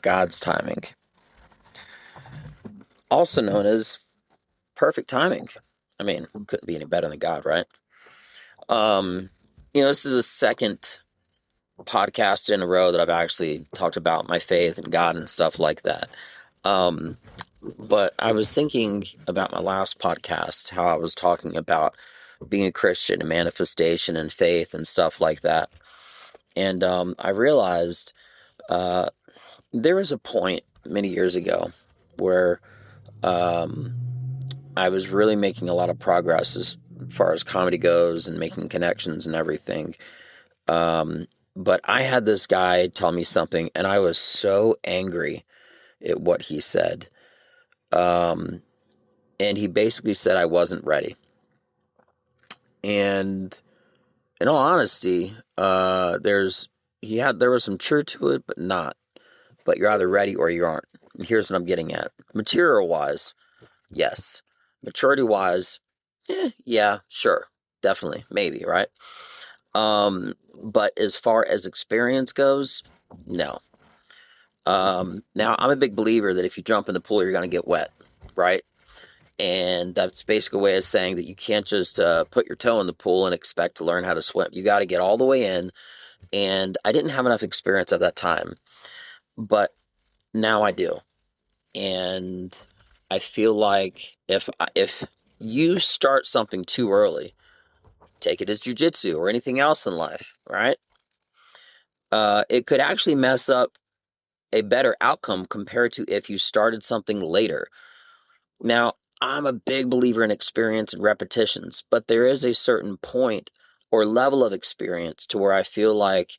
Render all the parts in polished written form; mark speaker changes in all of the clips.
Speaker 1: God's timing, also known as perfect timing. I mean, couldn't be any better than God, right? Um, this is a second podcast in a row that I've actually talked about my faith and God and stuff like that. Um, but I was thinking about my last podcast, how I was talking about being a Christian and manifestation and faith and stuff like that. And I realized uh, there was a point many years ago where um, I was really making a lot of progress as far as comedy goes and making connections and everything. But I had this guy tell me something, and I was so angry at what he said. Um, and he basically said I wasn't ready. And in all honesty, there was some truth to it, but not. But you're either ready or you aren't. And here's what I'm getting at. Material wise, yes. Maturity wise, yeah, sure, definitely, maybe, right? But as far as experience goes, no. Now I'm a big believer that if you jump in the pool, you're going to get wet, right? And that's basically a way of saying that you can't just put your toe in the pool and expect to learn how to swim. You got to get all the way in. And I didn't have enough experience at that time, but now I do. And I feel like if you start something too early, take it as jiu-jitsu or anything else in life, right? It could actually mess up a better outcome compared to if you started something later. Now, I'm a big believer in experience and repetitions, but there is a certain point or level of experience to where I feel like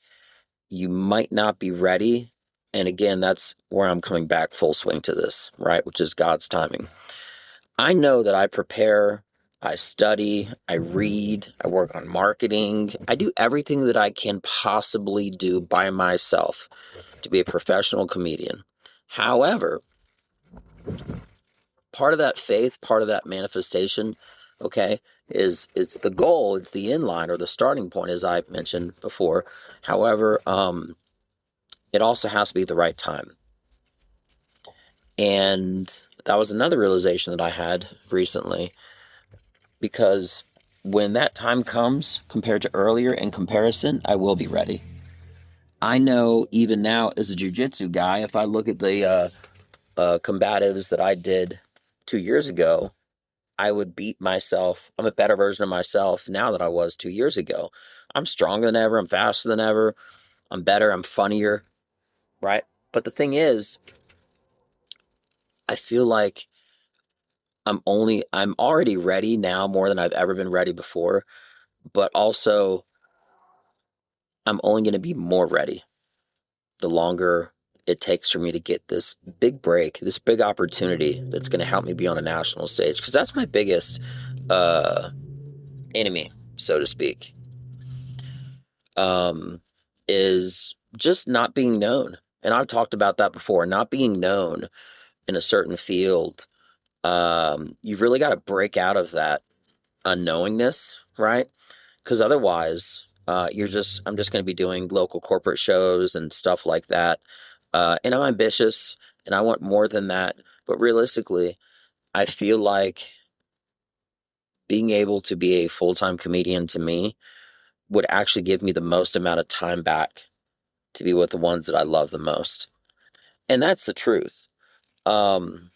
Speaker 1: you might not be ready. And again, that's where I'm coming back full swing to this, right? Which is God's timing. I know that I prepare, I study, I read, I work on marketing. I do everything that I can possibly do by myself to be a professional comedian. However, part of that faith, part of that manifestation, okay, is it's the goal, it's the inline or the starting point, as I mentioned before. However, it also has to be the right time. And that was another realization that I had recently, because when that time comes compared to earlier in comparison, I will be ready. I know even now as a jiu-jitsu guy, if I look at the combatives that I did 2 years ago, I would beat myself. I'm a better version of myself now than I was 2 years ago. I'm stronger than ever. I'm faster than ever. I'm better. I'm funnier, right? But the thing is, I feel like I'm already ready now more than I've ever been ready before, but also I'm only going to be more ready the longer it takes for me to get this big break, this big opportunity that's going to help me be on a national stage. Because that's my biggest enemy, so to speak, is just not being known. And I've talked about that before, not being known in a certain field. You've really got to break out of that unknowingness, right? Because otherwise, I'm just going to be doing local corporate shows and stuff like that. And I'm ambitious and I want more than that. But realistically, I feel like being able to be a full-time comedian to me would actually give me the most amount of time back to be with the ones that I love the most. And that's the truth. Um,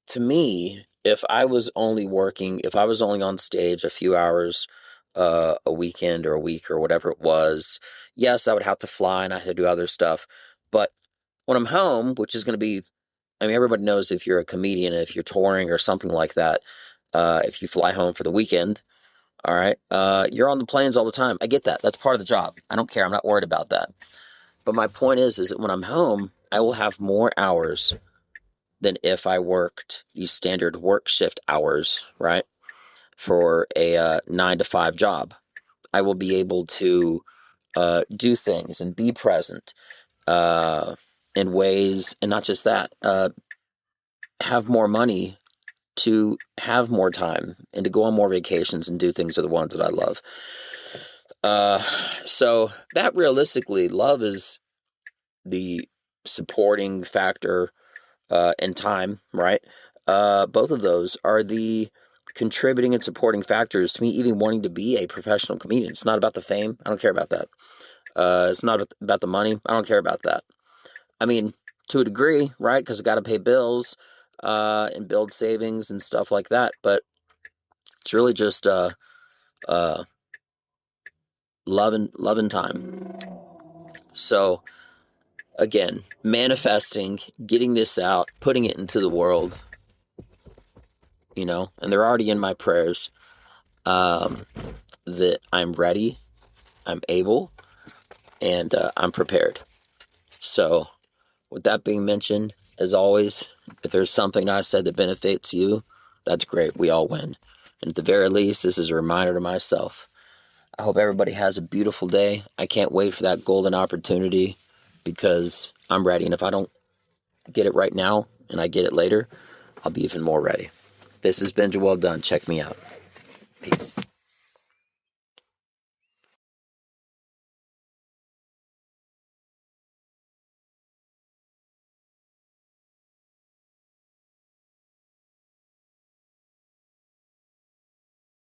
Speaker 1: to me, if I was only on stage a few hours a weekend or a week or whatever it was, yes, I would have to fly and I had to do other stuff. But when I'm home, which is going to be, I mean, everybody knows if you're a comedian, if you're touring or something like that, if you fly home for the weekend, all right, you're on the planes all the time. I get that. That's part of the job. I don't care. I'm not worried about that. But my point is that when I'm home, I will have more hours than if I worked these standard work shift hours, right, for a 9 to 5 job. I will be able to do things and be present in ways, and not just that, have more money to have more time and to go on more vacations and do things are the ones that I love. Uh, so that realistically, love is the supporting factor and time, right? Both of those are the contributing and supporting factors to me even wanting to be a professional comedian. It's not about the fame. I don't care about that. It's not about the money. I don't care about that. I mean, to a degree, right? Because I got to pay bills and build savings and stuff like that. But it's really just love and time. So again, manifesting, getting this out, putting it into the world, and they're already in my prayers, that I'm ready, I'm able, and I'm prepared. So with that being mentioned, as always, if there's something I said that benefits you, that's great. We all win. And at the very least, this is a reminder to myself. I hope everybody has a beautiful day. I can't wait for that golden opportunity because I'm ready. And if I don't get it right now and I get it later, I'll be even more ready. This is Benja Welldone. Check me out. Peace.